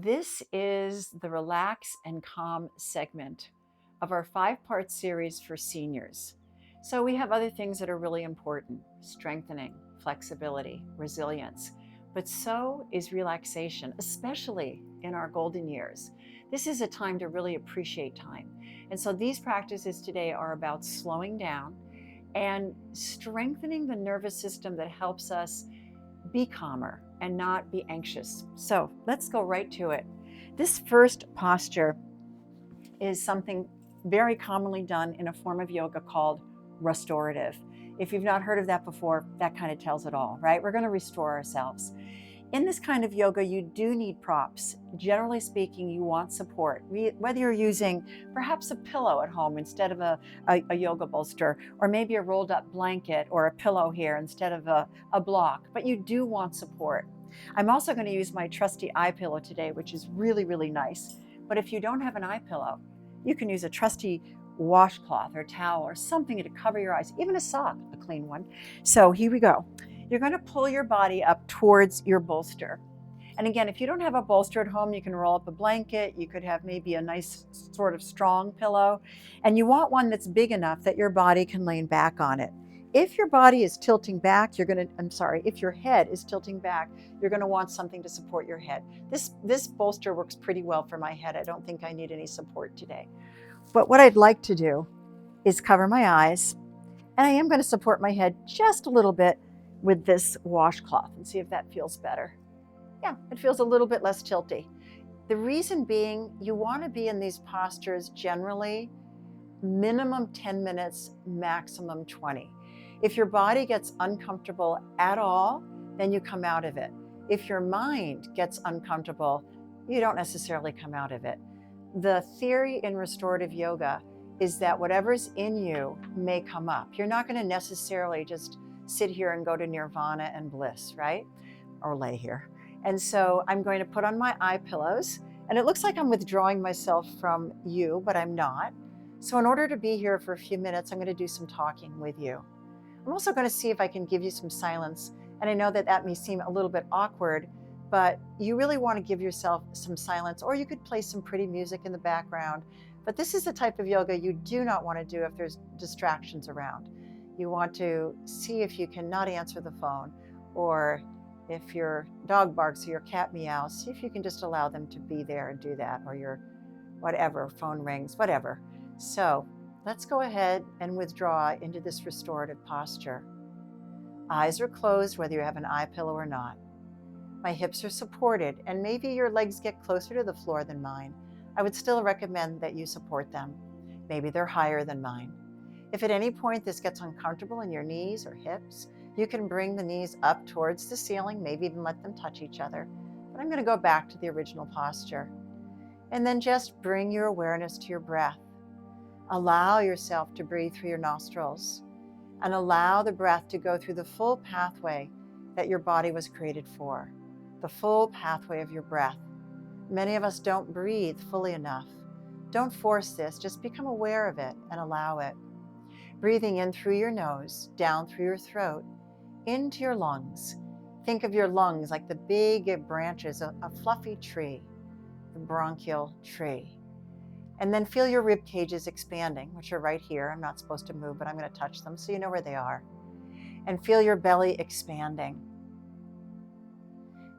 This is the Relax and Calm segment of our 5-part series for seniors. So, we have other things that are really important: strengthening, flexibility, resilience, but so is relaxation, especially in our golden years. This is a time to really appreciate time. And so, these practices today are about slowing down and strengthening the nervous system that helps us be calmer and not be anxious. So let's go right to it. This first posture is something very commonly done in a form of yoga called restorative. If you've not heard of that before, that kind of tells it all, right? We're going to restore ourselves. In this kind of yoga, you do need props. Generally speaking, you want support. Whether you're using perhaps a pillow at home instead of a yoga bolster, or maybe a rolled up blanket or a pillow here instead of a block, but you do want support. I'm also going to use my trusty eye pillow today, which is really, really nice. But if you don't have an eye pillow, you can use a trusty washcloth or towel or something to cover your eyes, even a sock, a clean one. So here we go. You're going to pull your body up towards your bolster. And again, if you don't have a bolster at home, you can roll up a blanket. You could have maybe a nice sort of strong pillow. And you want one that's big enough that your body can lean back on it. If your body is tilting back, if your head is tilting back, you're going to want something to support your head. This bolster works pretty well for my head. I don't think I need any support today. But what I'd like to do is cover my eyes, and I am going to support my head just a little bit with this washcloth and see if that feels better. Yeah, it feels a little bit less tilty. The reason being, you want to be in these postures generally minimum 10 minutes, maximum 20. If your body gets uncomfortable at all, then you come out of it. If your mind gets uncomfortable, you don't necessarily come out of it. The theory in restorative yoga is that whatever's in you may come up. You're not going to necessarily just sit here and go to nirvana and bliss, right? Or lay here. And so I'm going to put on my eye pillows, and it looks like I'm withdrawing myself from you, but I'm not. So in order to be here for a few minutes, I'm going to do some talking with you. I'm also going to see if I can give you some silence. And I know that that may seem a little bit awkward, but you really want to give yourself some silence, or you could play some pretty music in the background. But this is the type of yoga you do not want to do if there's distractions around. You want to see if you can not answer the phone, or if your dog barks or your cat meows, see if you can just allow them to be there and do that, or your whatever, phone rings, whatever. So let's go ahead and withdraw into this restorative posture. Eyes are closed, whether you have an eye pillow or not. My hips are supported, and maybe your legs get closer to the floor than mine. I would still recommend that you support them. Maybe they're higher than mine. If at any point this gets uncomfortable in your knees or hips, you can bring the knees up towards the ceiling, maybe even let them touch each other. But I'm going to go back to the original posture. And then just bring your awareness to your breath. Allow yourself to breathe through your nostrils, and allow the breath to go through the full pathway that your body was created for, the full pathway of your breath. Many of us don't breathe fully enough. Don't force this, just become aware of it and allow it. Breathing in through your nose, down through your throat, into your lungs. Think of your lungs like the big branches of a fluffy tree, the bronchial tree. And then feel your rib cages expanding, which are right here. I'm not supposed to move, but I'm going to touch them so you know where they are. And feel your belly expanding.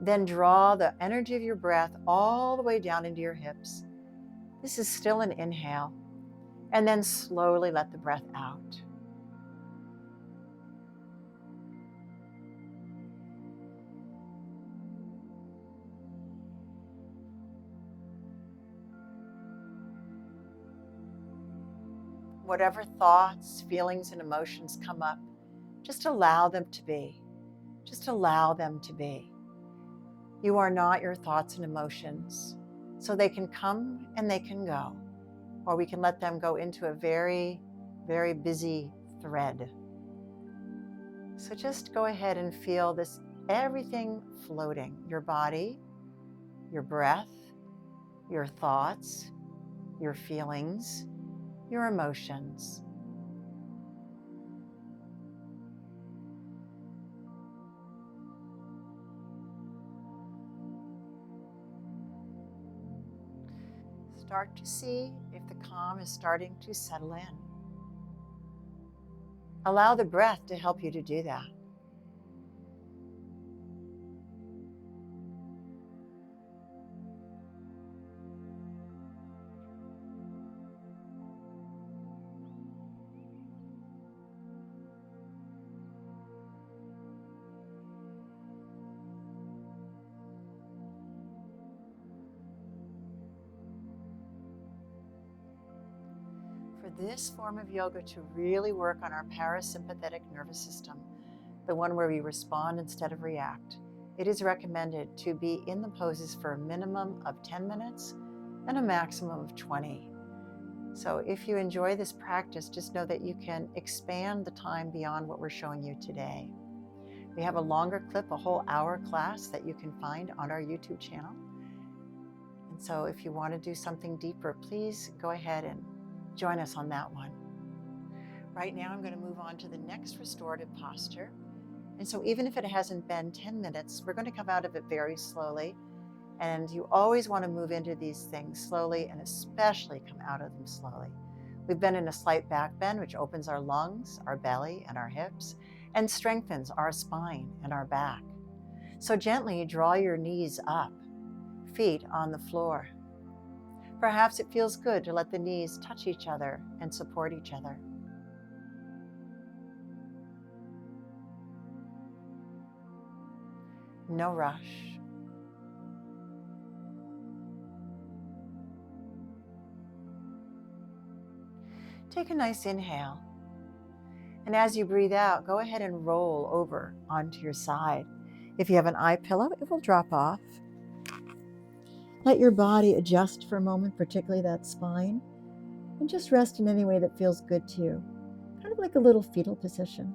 Then draw the energy of your breath all the way down into your hips. This is still an inhale. And then slowly let the breath out. Whatever thoughts, feelings, and emotions come up, just allow them to be. Just allow them to be. You are not your thoughts and emotions, so they can come and they can go, or we can let them go into a very, very busy thread. So just go ahead and feel this, everything floating, your body, your breath, your thoughts, your feelings, your emotions. start to see if the calm is starting to settle in. Allow the breath to help you to do that. For this form of yoga to really work on our parasympathetic nervous system, the one where we respond instead of react, it is recommended to be in the poses for a minimum of 10 minutes and a maximum of 20. So if you enjoy this practice, just know that you can expand the time beyond what we're showing you today. We have a longer clip, a whole hour class that you can find on our YouTube channel. And so if you want to do something deeper, please go ahead and join us on that one. Right now, I'm going to move on to the next restorative posture. And so even if it hasn't been 10 minutes, we're going to come out of it very slowly. And you always want to move into these things slowly and especially come out of them slowly. We've been in a slight back bend, which opens our lungs, our belly, and our hips, and strengthens our spine and our back. So gently draw your knees up, feet on the floor. Perhaps it feels good to let the knees touch each other and support each other. No rush. Take a nice inhale. And as you breathe out, go ahead and roll over onto your side. If you have an eye pillow, it will drop off. Let your body adjust for a moment, particularly that spine, and just rest in any way that feels good to you, kind of like a little fetal position.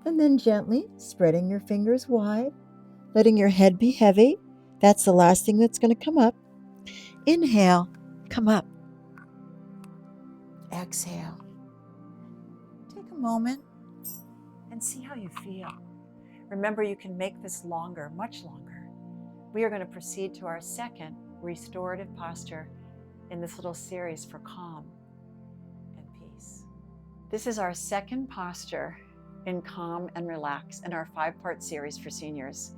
And then gently spreading your fingers wide, letting your head be heavy. That's the last thing that's going to come up. Inhale, come up. Exhale. Take a moment and see how you feel. Remember, you can make this longer, much longer. We are going to proceed to our second restorative posture in this little series for calm and peace. This is our second posture in calm and relax in our 5-part series for seniors.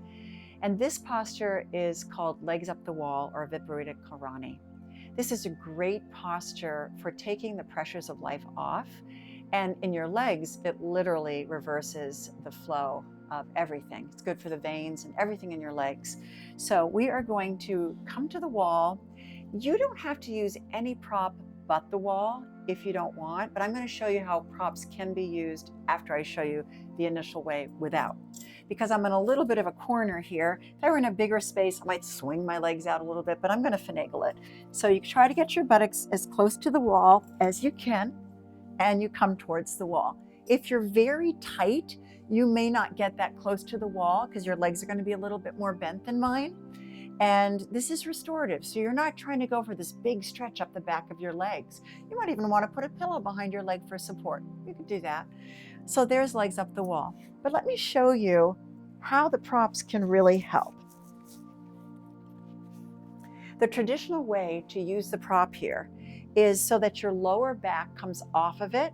And this posture is called legs up the wall or Viparita Karani. This is a great posture for taking the pressures of life off. And in your legs, it literally reverses the flow of everything. It's good for the veins and everything in your legs. So we are going to come to the wall. You don't have to use any prop but the wall if you don't want, but I'm going to show you how props can be used after I show you the initial way without. Because I'm in a little bit of a corner here. If I were in a bigger space, I might swing my legs out a little bit, but I'm going to finagle it. So you try to get your buttocks as close to the wall as you can, and you come towards the wall. If you're very tight, you may not get that close to the wall because your legs are going to be a little bit more bent than mine. And this is restorative, so you're not trying to go for this big stretch up the back of your legs. You might even want to put a pillow behind your leg for support. You could do that. So there's legs up the wall. But let me show you how the props can really help. The traditional way to use the prop here is so that your lower back comes off of it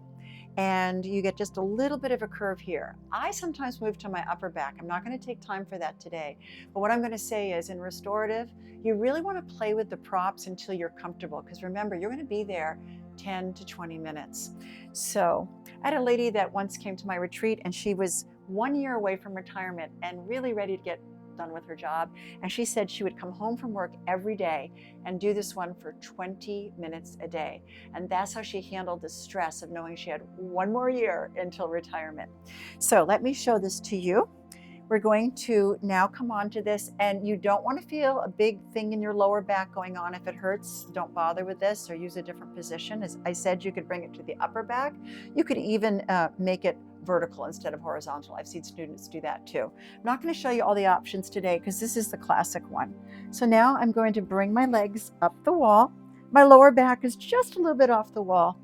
and you get just a little bit of a curve here. I sometimes move to my upper back. I'm not going to take time for that today. But what I'm going to say is in restorative, you really want to play with the props until you're comfortable. Because remember, you're going to be there 10 to 20 minutes. So I had a lady that once came to my retreat and she was 1 year away from retirement and really ready to get done with her job. And she said she would come home from work every day and do this one for 20 minutes a day. And that's how she handled the stress of knowing she had 1 more year until retirement. So let me show this to you. We're going to now come on to this, and you don't want to feel a big thing in your lower back going on. If it hurts, don't bother with this or use a different position. As I said, you could bring it to the upper back. You could even make it vertical instead of horizontal. I've seen students do that too. I'm not going to show you all the options today because this is the classic one. So now I'm going to bring my legs up the wall. My lower back is just a little bit off the wall,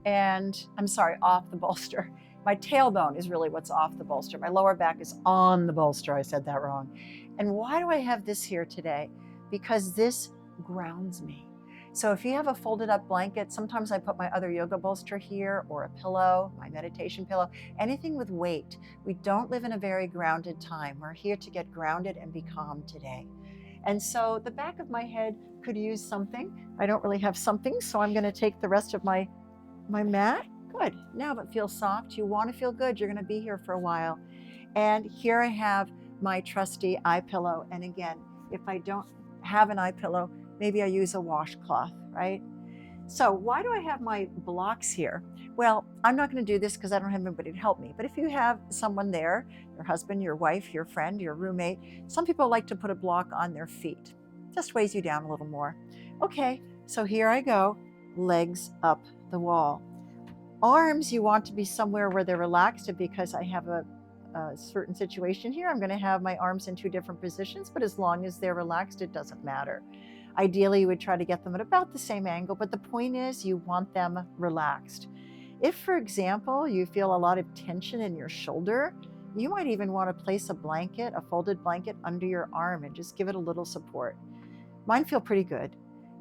and I'm sorry, off the bolster. My tailbone is really what's off the bolster. My lower back is on the bolster. I said that wrong. And why do I have this here today? Because this grounds me. So if you have a folded up blanket, sometimes I put my other yoga bolster here, or a pillow, my meditation pillow, anything with weight. We don't live in a very grounded time. We're here to get grounded and be calm today. And so the back of my head could use something. I don't really have something, so I'm going to take the rest of my mat. Good. Now it feels soft. You want to feel good. You're going to be here for a while. And here I have my trusty eye pillow. And again, if I don't have an eye pillow, maybe I use a washcloth, right? So why do I have my blocks here? Well, I'm not going to do this because I don't have anybody to help me. But if you have someone there, your husband, your wife, your friend, your roommate, some people like to put a block on their feet. Just weighs you down a little more. Okay, so here I go, legs up the wall. Arms, you want to be somewhere where they're relaxed, because I have a certain situation here. I'm going to have my arms in 2 different positions, but as long as they're relaxed, it doesn't matter. Ideally, you would try to get them at about the same angle, but the point is you want them relaxed. If, for example, you feel a lot of tension in your shoulder, you might even want to place a blanket, a folded blanket, under your arm and just give it a little support. Mine feel pretty good.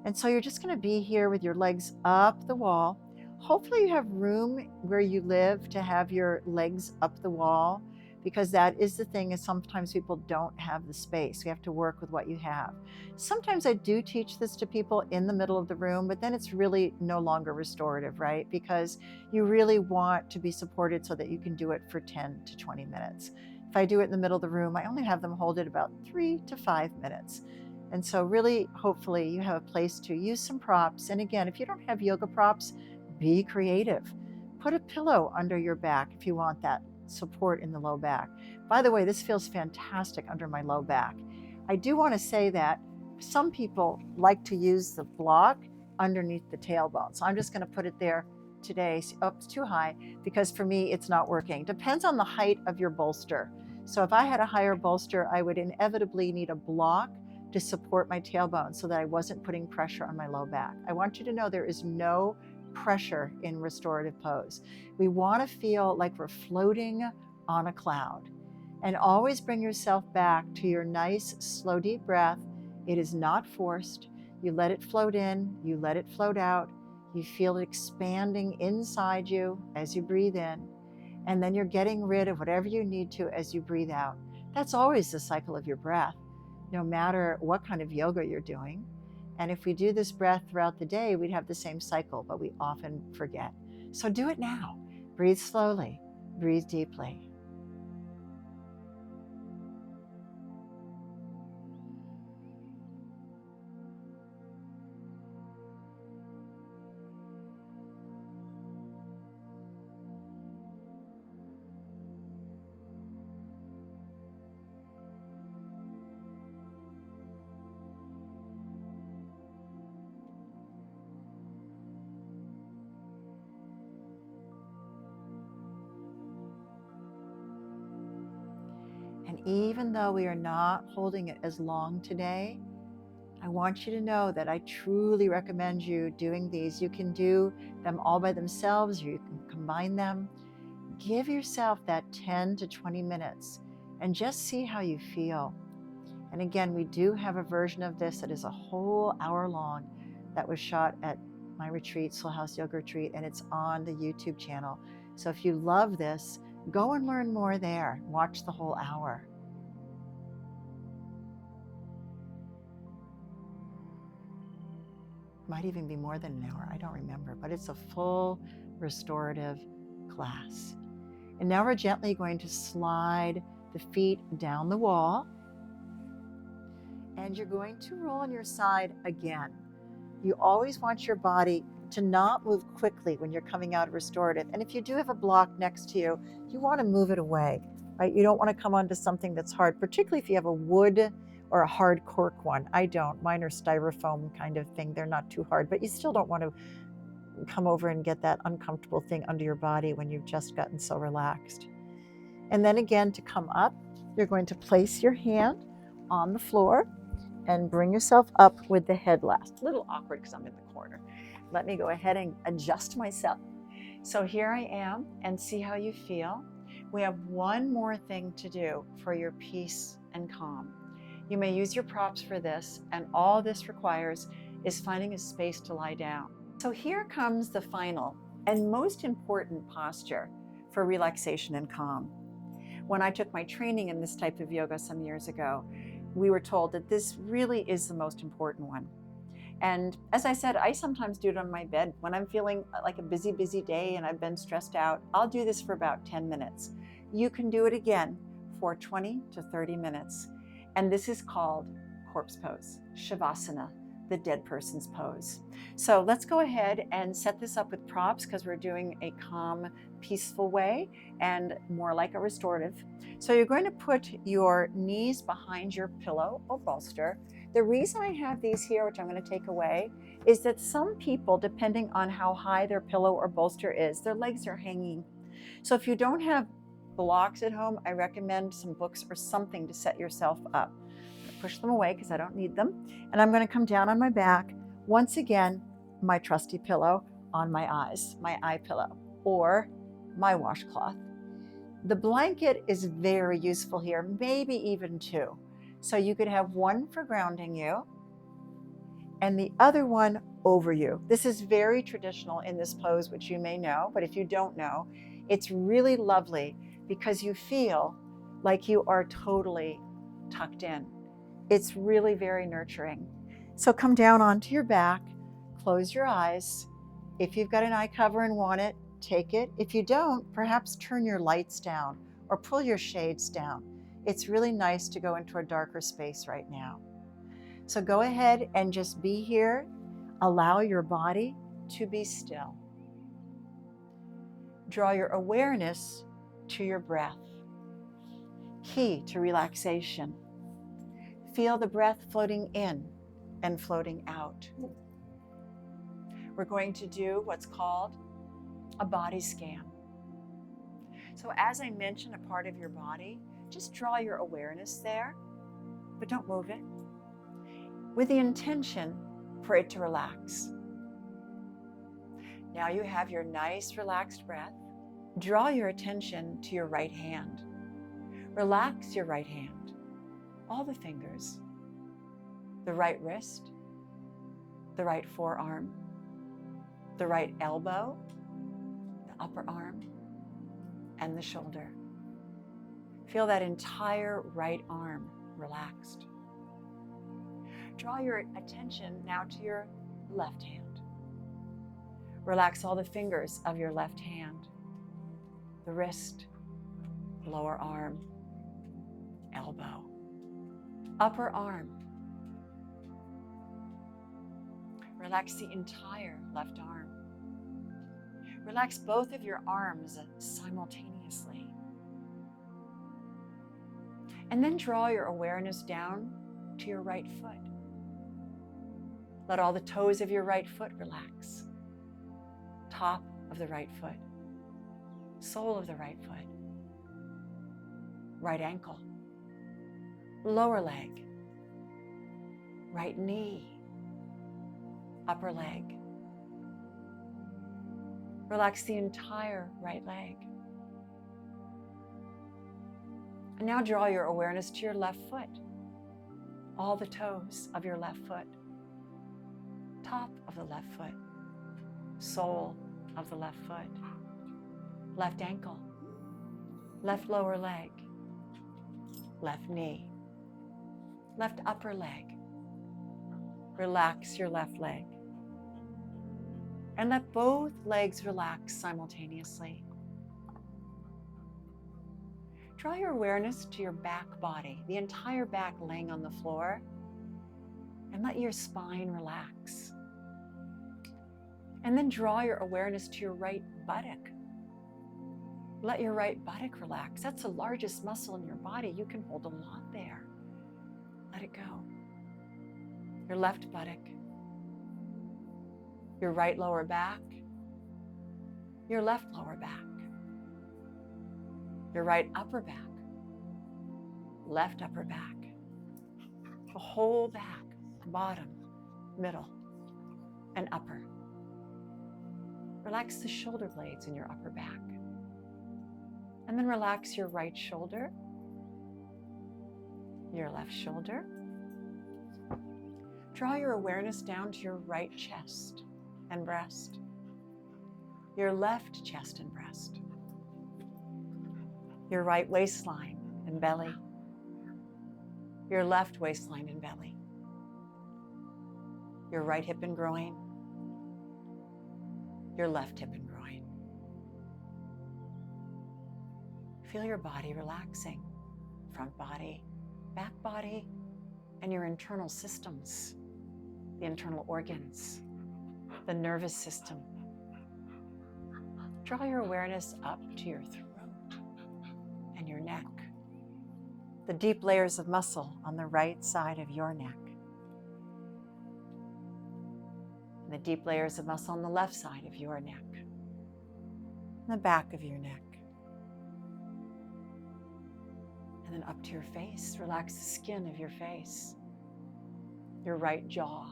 And so you're just going to be here with your legs up the wall. Hopefully you have room where you live to have your legs up the wall, because that is the thing, is sometimes people don't have the space. We have to work with what you have. Sometimes I do teach this to people in the middle of the room, but then it's really no longer restorative, right? Because you really want to be supported so that you can do it for 10 to 20 minutes. If I do it in the middle of the room, I only have them hold it about 3 to 5 minutes. And so really, hopefully you have a place to use some props. And again, if you don't have yoga props, be creative. Put a pillow under your back if you want that support in the low back. By the way, this feels fantastic under my low back. I do want to say that some people like to use the block underneath the tailbone. So I'm just going to put it there today. Oh, it's too high, because for me, it's not working. Depends on the height of your bolster. So if I had a higher bolster, I would inevitably need a block to support my tailbone so that I wasn't putting pressure on my low back. I want you to know there is no pressure in restorative pose. We want to feel like we're floating on a cloud. And always bring yourself back to your nice, slow, deep breath. It is not forced. You let it float in, you let it float out. You feel it expanding inside you as you breathe in. And then you're getting rid of whatever you need to as you breathe out. That's always the cycle of your breath, no matter what kind of yoga you're doing. And if we do this breath throughout the day, we'd have the same cycle, but we often forget. So do it now. Breathe slowly, breathe deeply. And even though we are not holding it as long today, I want you to know that I truly recommend you doing these. You can do them all by themselves, or you can combine them. Give yourself that 10 to 20 minutes and just see how you feel. And again, we do have a version of this that is a whole hour long that was shot at my retreat, Soul House Yoga Retreat, and it's on the YouTube channel. So if you love this, go and learn more there. Watch the whole hour. Might even be more than an hour, I don't remember, but it's a full restorative class. And now we're gently going to slide the feet down the wall, and you're going to roll on your side again. You always want your body to not move quickly when you're coming out of restorative. And if you do have a block next to you, you want to move it away, right? You don't want to come onto something that's hard, particularly if you have a wood or a hard cork one. I don't. Mine are styrofoam kind of thing. They're not too hard, but you still don't want to come over and get that uncomfortable thing under your body when you've just gotten so relaxed. And then again, to come up, you're going to place your hand on the floor and bring yourself up with the head last. A little awkward because I'm in the corner. Let me go ahead and adjust myself. So here I am, and see how you feel. We have one more thing to do for your peace and calm. You may use your props for this, and all this requires is finding a space to lie down. So here comes the final and most important posture for relaxation and calm. When I took my training in this type of yoga some years ago, we were told that this really is the most important one. And as I said, I sometimes do it on my bed when I'm feeling like a busy day and I've been stressed out. I'll do this for about 10 minutes. You can do it again for 20 to 30 minutes. And this is called corpse pose, Shavasana, the dead person's pose. So let's go ahead and set this up with props because we're doing a calm, peaceful way and more like a restorative. So you're going to put your knees behind your pillow or bolster. The reason I have these here, which I'm going to take away, is that some people, depending on how high their pillow or bolster is, their legs are hanging. So if you don't have blocks at home, I recommend some books or something to set yourself up. Push them away because I don't need them. And I'm going to come down on my back. Once again, my trusty pillow on my eyes, my eye pillow, or my washcloth. The blanket is very useful here, maybe even two. So you could have one for grounding you and the other one over you. This is very traditional in this pose, which you may know, but if you don't know, it's really lovely because you feel like you are totally tucked in. It's really very nurturing. So come down onto your back, close your eyes. If you've got an eye cover and want it, take it. If you don't, perhaps turn your lights down or pull your shades down. It's really nice to go into a darker space right now. So go ahead and just be here. Allow your body to be still. Draw your awareness to your breath. Key to relaxation. Feel the breath floating in and floating out. We're going to do what's called a body scan. So as I mentioned, a part of your body, just draw your awareness there, but don't move it, with the intention for it to relax. Now you have your nice relaxed breath. Draw your attention to your right hand. Relax your right hand, all the fingers, the right wrist, the right forearm, the right elbow, the upper arm, and the shoulder. Feel that entire right arm relaxed. Draw your attention now to your left hand. Relax all the fingers of your left hand, the wrist, lower arm, elbow, upper arm. Relax the entire left arm. Relax both of your arms simultaneously. And then draw your awareness down to your right foot. Let all the toes of your right foot relax. Top of the right foot. Sole of the right foot. Right ankle. Lower leg. Right knee. Upper leg. Relax the entire right leg. And now draw your awareness to your left foot. All the toes of your left foot. Top of the left foot. Sole of the left foot. Left ankle. Left lower leg. Left knee. Left upper leg. Relax your left leg. And let both legs relax simultaneously. Draw your awareness to your back body, the entire back laying on the floor, and let your spine relax. And then draw your awareness to your right buttock. Let your right buttock relax. That's the largest muscle in your body. You can hold a lot there. Let it go. Your left buttock, your right lower back, your left lower back, your right upper back, left upper back, the whole back, bottom, middle, and upper. Relax the shoulder blades in your upper back. And then relax your right shoulder, your left shoulder. Draw your awareness down to your right chest and breast, your left chest and breast, your right waistline and belly, your left waistline and belly, your right hip and groin, your left hip and groin. Feel your body relaxing, front body, back body, and your internal systems, the internal organs, the nervous system. Draw your awareness up to your throat and your neck, the deep layers of muscle on the right side of your neck, and the deep layers of muscle on the left side of your neck, and the back of your neck. And then up to your face, relax the skin of your face, your right jaw,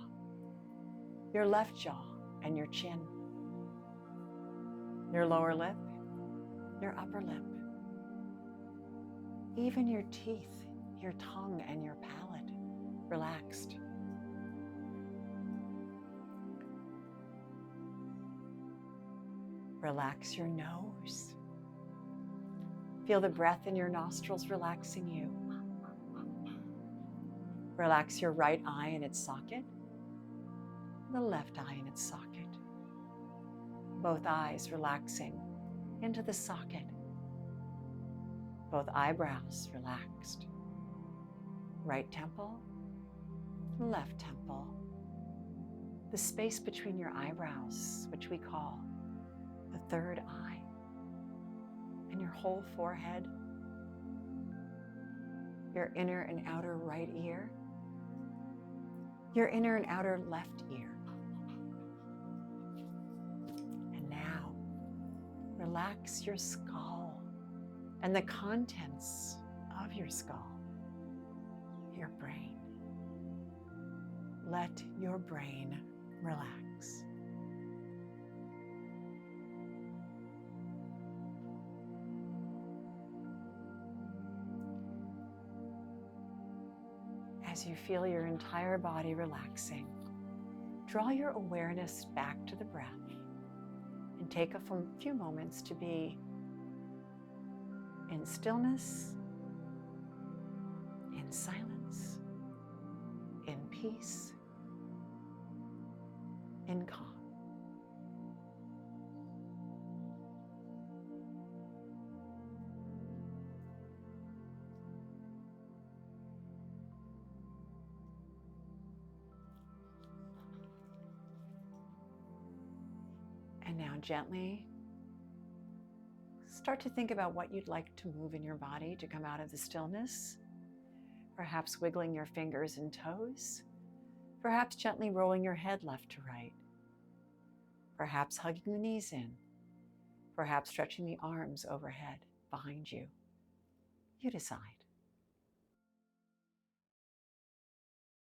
your left jaw, and your chin, your lower lip, your upper lip, even your teeth, your tongue, and your palate relaxed. Relax your nose. Feel the breath in your nostrils relaxing you. Relax your right eye in its socket, the left eye in its socket. Both eyes relaxing into the socket. Both eyebrows relaxed. Right temple, left temple. The space between your eyebrows, which we call the third eye. And your whole forehead, your inner and outer right ear, your inner and outer left ear. And now, relax your skull and the contents of your skull, your brain. Let your brain relax. As you feel your entire body relaxing, draw your awareness back to the breath and take a few moments to be in stillness, in silence, in peace, in calm. And now gently start to think about what you'd like to move in your body to come out of the stillness. Perhaps wiggling your fingers and toes. Perhaps gently rolling your head left to right. Perhaps hugging the knees in. Perhaps stretching the arms overhead behind you. You decide.